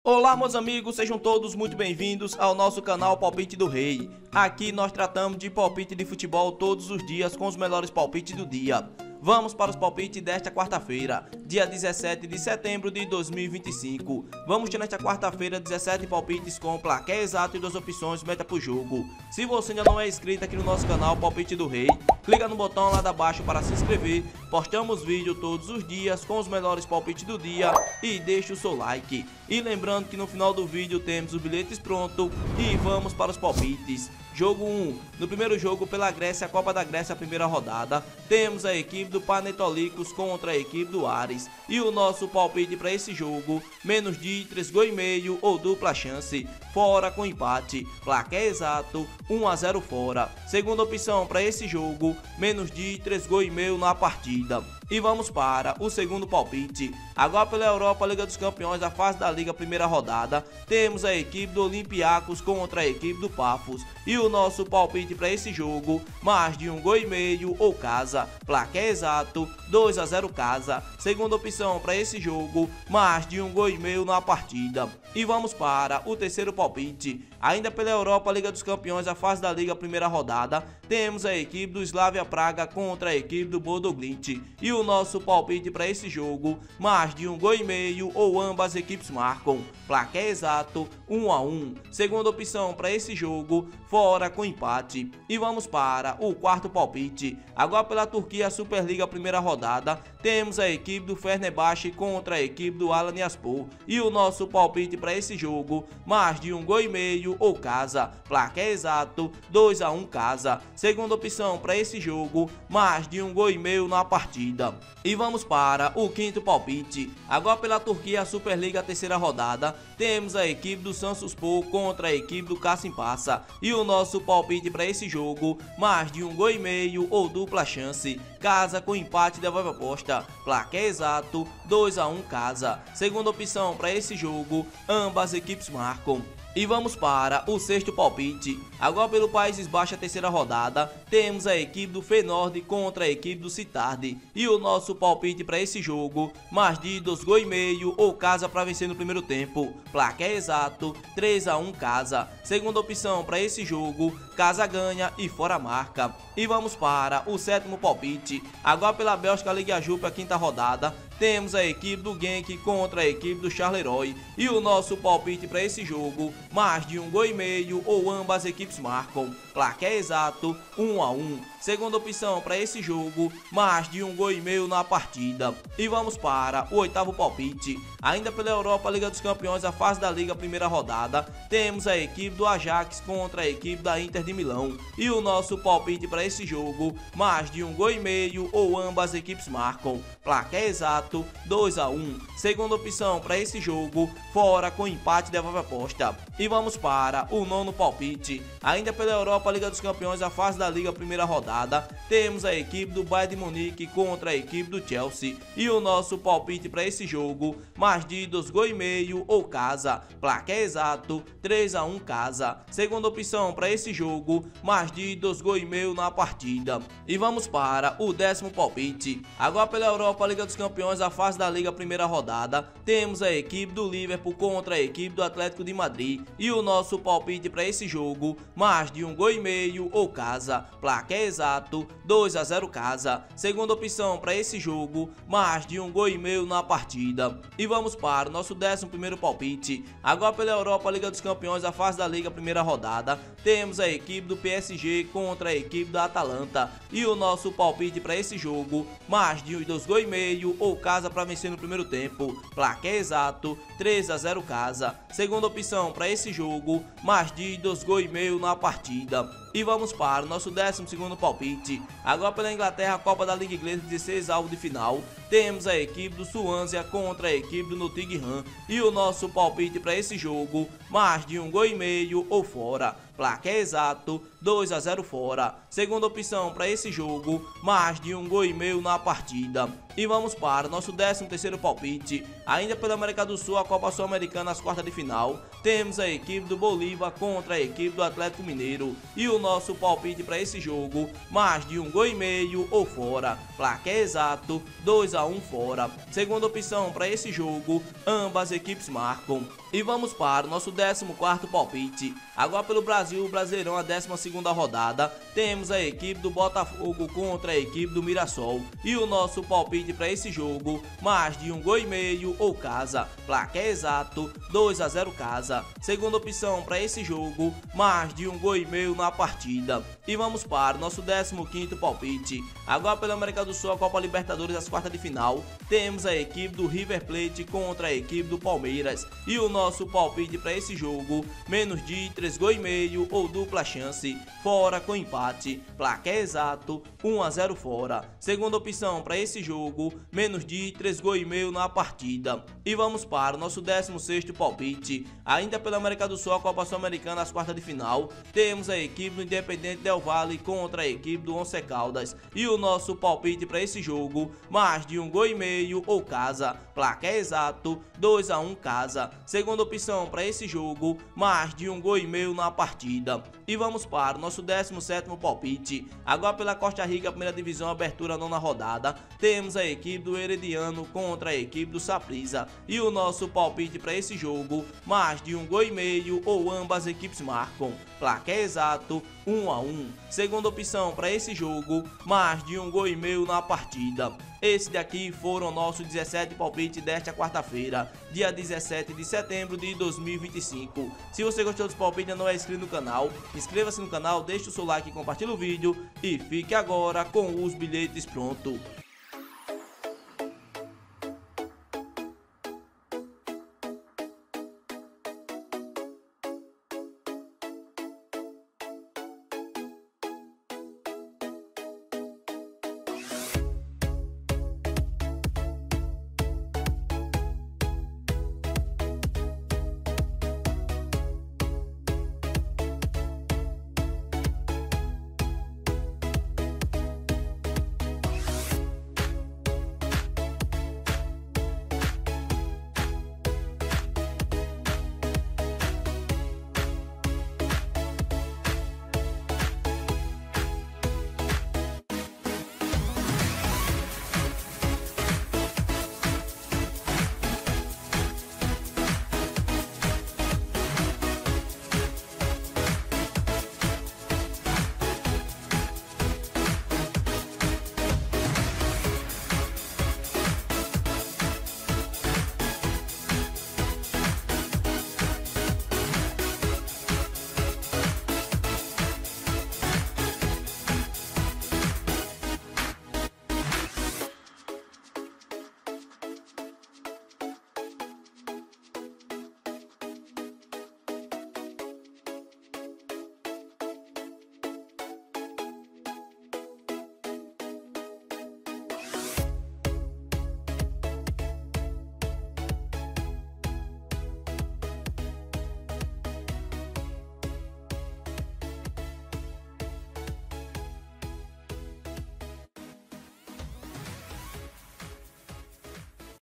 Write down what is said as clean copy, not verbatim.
Olá, meus amigos, sejam todos muito bem-vindos ao nosso canal Palpite do Rei. Aqui nós tratamos de palpite de futebol todos os dias com os melhores palpites do dia. Vamos para os palpites desta quarta-feira, dia 17 de setembro de 2025. Vamos ter nesta quarta-feira 17 palpites com placar exato e 2 opções meta pro jogo. Se você ainda não é inscrito aqui no nosso canal Palpite do Rei, clica no botão lá abaixo para se inscrever. Postamos vídeo todos os dias com os melhores palpites do dia e deixe o seu like. E lembrando que no final do vídeo temos os bilhetes prontos e vamos para os palpites. Jogo 1. No primeiro jogo pela Grécia, a Copa da Grécia, a primeira rodada, temos a equipe do Panetolicos contra a equipe do Ares. E o nosso palpite para esse jogo, menos de 3 gols e meio ou dupla chance, fora com empate, placar exato, 1-0 fora. Segunda opção para esse jogo, menos de 3 gols e meio na partida. E vamos para o segundo palpite. Agora pela Europa, Liga dos Campeões, a fase da Liga, primeira rodada, temos a equipe do Olympiacos contra a equipe do Pafos. E o nosso palpite para esse jogo, mais de 1 gol e meio ou casa, placar exato, 2-0 casa. Segunda opção para esse jogo, mais de 1 gol e meio na partida. E vamos para o terceiro palpite. Ainda pela Europa, Liga dos Campeões, a fase da Liga, primeira rodada, temos a equipe do Slavia Praga contra a equipe do Bodo Glimt. E o nosso palpite para esse jogo, mais de 1 gol e meio ou ambas equipes marcam, placar exato, 1-1. Segunda opção para esse jogo, fora com empate. E vamos para o quarto palpite. Agora pela Turquia, Superliga, primeira rodada, temos a equipe do Fenerbahçe contra a equipe do Alanyaspor. E o nosso palpite para esse jogo, mais de 1 gol e meio ou casa, placar exato, 2-1 casa. Segunda opção para esse jogo, mais de 1 gol e meio na partida. E vamos para o quinto palpite. Agora pela Turquia, Superliga, terceira rodada, temos a equipe do Samsunspor contra a equipe do Kasimpasa. E o nosso palpite para esse jogo, mais de 1 gol e meio ou dupla chance, casa com empate, devolve a aposta, placar exato, 2-1 casa. Segunda opção para esse jogo, ambas equipes marcam. E vamos para o sexto palpite. Agora pelo Países Baixos, a terceira rodada, temos a equipe do Feyenoord contra a equipe do Sittard. E o nosso palpite para esse jogo, mais de 2 gols e meio ou casa para vencer no primeiro tempo, placar exato, 3-1 casa. Segunda opção para esse jogo, casa ganha e fora marca. E vamos para o sétimo palpite. Agora pela Bélgica, Liga Jupe, a quinta rodada, temos a equipe do Genk contra a equipe do Charleroi. E o nosso palpite para esse jogo, mais de 1 gol e meio ou ambas equipes marcam, placar exato, 1-1. Segunda opção para esse jogo, mais de 1 gol e meio na partida. E vamos para o oitavo palpite. Ainda pela Europa, Liga dos Campeões, a fase da Liga, primeira rodada, temos a equipe do Ajax contra a equipe da Inter de Milão. E o nosso palpite para esse jogo, mais de 1 gol e meio ou ambas equipes marcam, placar exato, 2-1. Segunda opção para esse jogo, fora com empate, devolve a aposta. E vamos para o nono palpite. Ainda pela Europa, Liga dos Campeões, a fase da Liga, primeira rodada, temos a equipe do Bayern de Munique contra a equipe do Chelsea. E o nosso palpite para esse jogo, mais de 2 gols e meio ou casa, placar exato, 3-1 casa. Segunda opção para esse jogo, mais de 2 gols e meio na partida. E vamos para o décimo palpite. Agora pela Europa, Liga dos Campeões, a fase da Liga, primeira rodada, temos a equipe do Liverpool contra a equipe do Atlético de Madrid. E o nosso palpite para esse jogo, mais de 1 gol e meio ou casa, placar exato, 2-0 casa. Segunda opção para esse jogo, mais de 1 gol e meio na partida. E vamos para o nosso 11º palpite. Agora pela Europa, Liga dos Campeões, a fase da Liga, primeira rodada, temos a equipe do PSG contra a equipe da Atalanta. E o nosso palpite para esse jogo, mais de 2 gols e meio ou casa para vencer no primeiro tempo, placar exato, 3-0 casa. Segunda opção para esse jogo, mais de 2 gols e meio na partida. E vamos para o nosso 12º palpite. Agora pela Inglaterra, a Copa da Liga Inglesa, 16 avos de final, temos a equipe do Swansea contra a equipe do Nottingham. E o nosso palpite para esse jogo, mais de 1 gol e meio ou fora, placar exato, 2-0 fora. Segunda opção para esse jogo, mais de 1 gol e meio na partida. E vamos para o nosso 13º palpite. Ainda pela América do Sul, a Copa Sul-Americana, as quartas de final, temos a equipe do Bolívar contra a equipe do Atlético Mineiro. E o nosso palpite para esse jogo, mais de 1 gol e meio ou fora, placar exato, 2-1 fora. Segunda opção para esse jogo, ambas equipes marcam. E vamos para o nosso 14º palpite. Agora pelo Brasil, o Brasileirão, a 12ª rodada, temos a equipe do Botafogo contra a equipe do Mirassol. E o nosso palpite para esse jogo, mais de 1,5 gol ou casa. Placar exato, 2-0 casa. Segunda opção para esse jogo, mais de 1,5 gol na partida. E vamos para o nosso 15º palpite. Agora pela América do Sul, a Copa Libertadores, as quartas de final, temos a equipe do River Plate contra a equipe do Palmeiras. E o nosso palpite para esse jogo, menos de 3,5 gols ou dupla chance, fora com empate, placar exato, 1-0 fora. Segunda opção para esse jogo, menos de 3,5 gols na partida. E vamos para o nosso 16º palpite. Ainda pela América do Sul, a Copa Sul-Americana, as quartas de final, temos a equipe do Independente Del Valle contra a equipe do Once Caldas. E o nosso palpite para esse jogo, mais de 1,5 gol ou casa, placar exato, 2-1 casa. Segunda opção para esse jogo, mais de 1,5 gol na partida. E vamos para o nosso 17º palpite. Agora pela Costa Rica, primeira divisão, abertura, nona rodada, temos a equipe do Herediano contra a equipe do Saprissa. E o nosso palpite para esse jogo, mais de 1,5 gol ou ambas equipes marcam, placar exato, 1-1. Segunda opção para esse jogo, mais de 1,5 gol na partida. Esse daqui foram nossos 17 palpites desta quarta-feira, dia 17 de setembro de 2025. Se você gostou dos palpites e não é inscrito no canal, inscreva-se no canal, deixe o seu like e compartilhe o vídeo e fique agora com os bilhetes prontos.